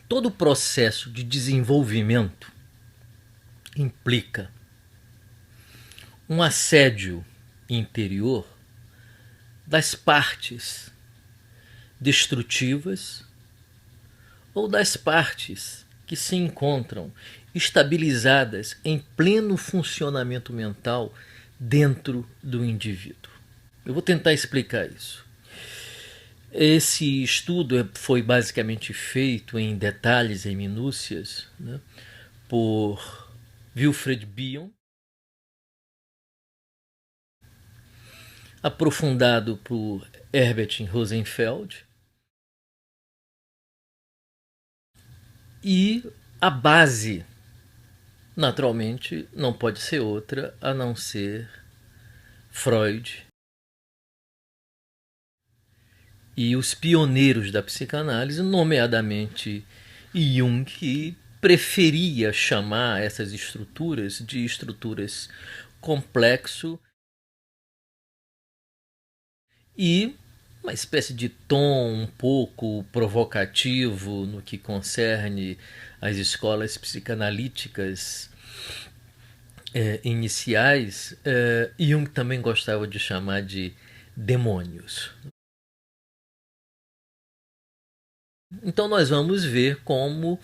todo processo de desenvolvimento implica um assédio interior das partes destrutivas ou das partes que se encontram estabilizadas em pleno funcionamento mental dentro do indivíduo. Eu vou tentar explicar isso. Esse estudo foi basicamente feito em detalhes, em minúcias, né, por Wilfred Bion, aprofundado por Herbert Rosenfeld, e a base, naturalmente, não pode ser outra a não ser Freud e os pioneiros da psicanálise, nomeadamente Jung, que preferia chamar essas estruturas de estruturas complexo e uma espécie de tom um pouco provocativo no que concerne as escolas psicanalíticas iniciais. Jung também gostava de chamar de demônios. Então nós vamos ver como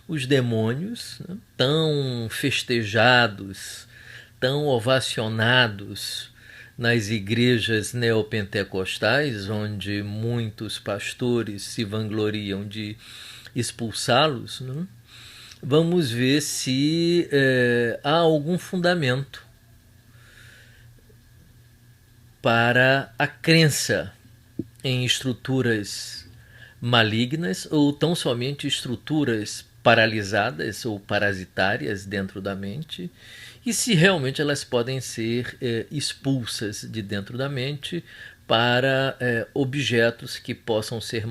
os demônios, né, tão festejados, tão ovacionados nas igrejas neopentecostais, onde muitos pastores se vangloriam de expulsá-los, né? Vamos ver se há algum fundamento para a crença em estruturas malignas ou tão somente estruturas paralisadas ou parasitárias dentro da mente, e se realmente elas podem ser expulsas de dentro da mente para objetos que possam ser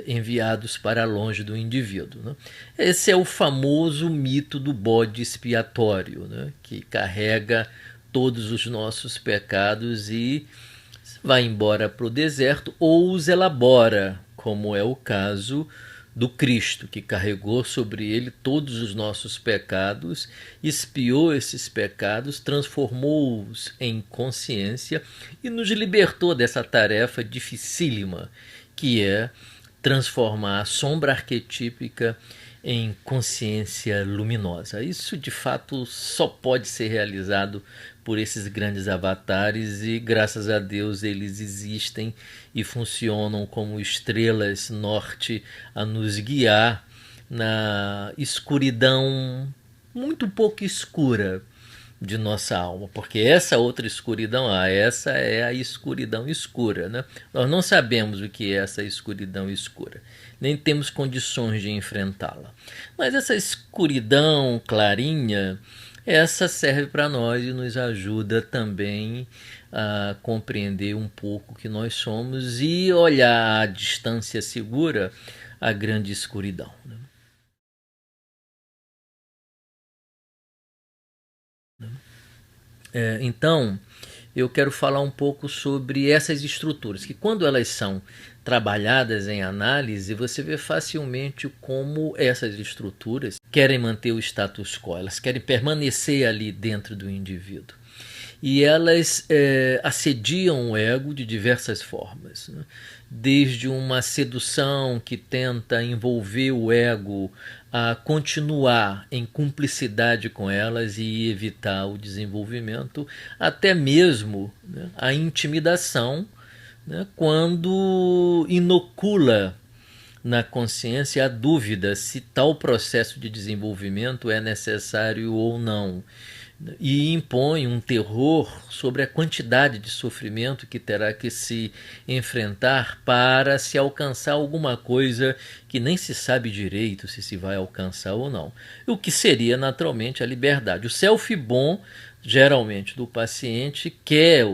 enviados para longe do indivíduo, né? Esse é o famoso mito do bode expiatório, né, que carrega todos os nossos pecados e vai embora para o deserto ou os elabora, como é o caso do Cristo, que carregou sobre ele todos os nossos pecados, expiou esses pecados, transformou-os em consciência e nos libertou dessa tarefa dificílima, que é transformar a sombra arquetípica em consciência luminosa. Isso de fato só pode ser realizado por esses grandes avatares e graças a Deus eles existem e funcionam como estrelas norte a nos guiar na escuridão muito pouco escura de nossa alma, porque essa outra escuridão, essa é a escuridão escura, né? Nós não sabemos o que é essa escuridão escura, nem temos condições de enfrentá-la. Mas essa escuridão clarinha, essa serve para nós e nos ajuda também a compreender um pouco o que nós somos e olhar à distância segura a grande escuridão, né? Então, eu quero falar um pouco sobre essas estruturas, que quando elas são trabalhadas em análise, você vê facilmente como essas estruturas querem manter o status quo, elas querem permanecer ali dentro do indivíduo. E elas assediam o ego de diversas formas, né? Desde uma sedução que tenta envolver o ego a continuar em cumplicidade com elas e evitar o desenvolvimento, até mesmo, né, a intimidação, né, quando inocula na consciência a dúvida se tal processo de desenvolvimento é necessário ou não, e impõe um terror sobre a quantidade de sofrimento que terá que se enfrentar para se alcançar alguma coisa que nem se sabe direito se vai alcançar ou não. O que seria naturalmente a liberdade. O self bom, geralmente do paciente, quer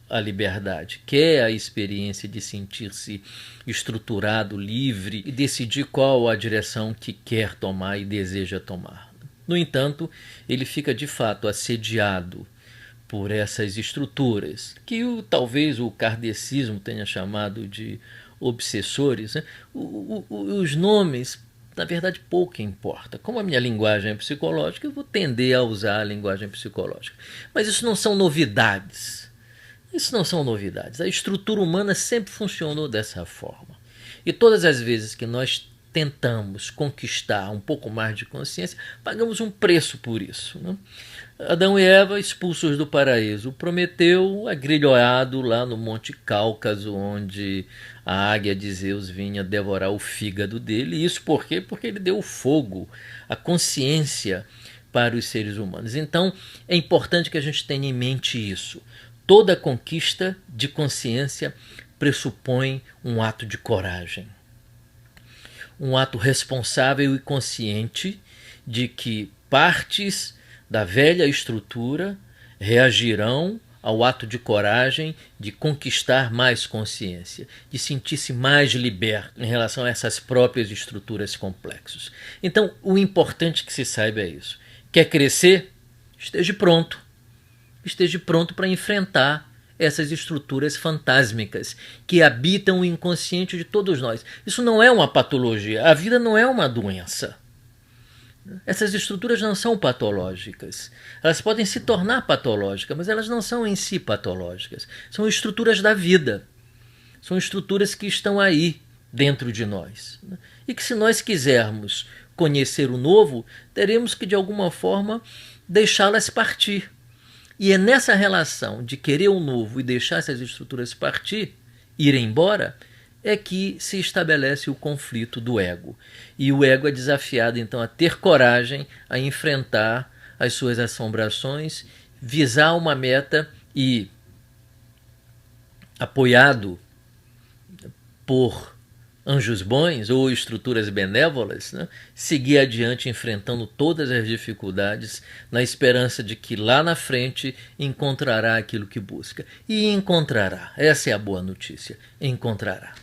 a liberdade, quer a experiência de sentir-se estruturado, livre e decidir qual a direção que quer tomar e deseja tomar. No entanto, ele fica de fato assediado por essas estruturas, que talvez o kardecismo tenha chamado de obsessores, né? Os nomes, na verdade, pouco importa. Como a minha linguagem é psicológica, eu vou tender a usar a linguagem psicológica. Mas isso não são novidades. Isso não são novidades. A estrutura humana sempre funcionou dessa forma. E todas as vezes que nós tentamos conquistar um pouco mais de consciência, pagamos um preço por isso, né? Adão e Eva expulsos do paraíso. Prometeu agrilhoado lá no Monte Cáucaso, onde a águia de Zeus vinha devorar o fígado dele. E isso por quê? Porque ele deu o fogo, a consciência para os seres humanos. Então é importante que a gente tenha em mente isso. Toda conquista de consciência pressupõe um ato de coragem. Um ato responsável e consciente de que partes da velha estrutura reagirão ao ato de coragem de conquistar mais consciência, de sentir-se mais liberto em relação a essas próprias estruturas complexas. Então, o importante que se saiba é isso. Quer crescer? Esteja pronto. Esteja pronto para enfrentar essas estruturas fantásmicas que habitam o inconsciente de todos nós. Isso não é uma patologia. A vida não é uma doença. Essas estruturas não são patológicas. Elas podem se tornar patológicas, mas elas não são em si patológicas. São estruturas da vida. São estruturas que estão aí dentro de nós. E que, se nós quisermos conhecer o novo, teremos que, de alguma forma, deixá-las partir. E é nessa relação de querer o novo e deixar essas estruturas partir, ir embora, é que se estabelece o conflito do ego. E o ego é desafiado, então, a ter coragem, a enfrentar as suas assombrações, visar uma meta e, apoiado por anjos bons ou estruturas benévolas, né, seguir adiante enfrentando todas as dificuldades na esperança de que lá na frente encontrará aquilo que busca. E encontrará. Essa é a boa notícia. Encontrará.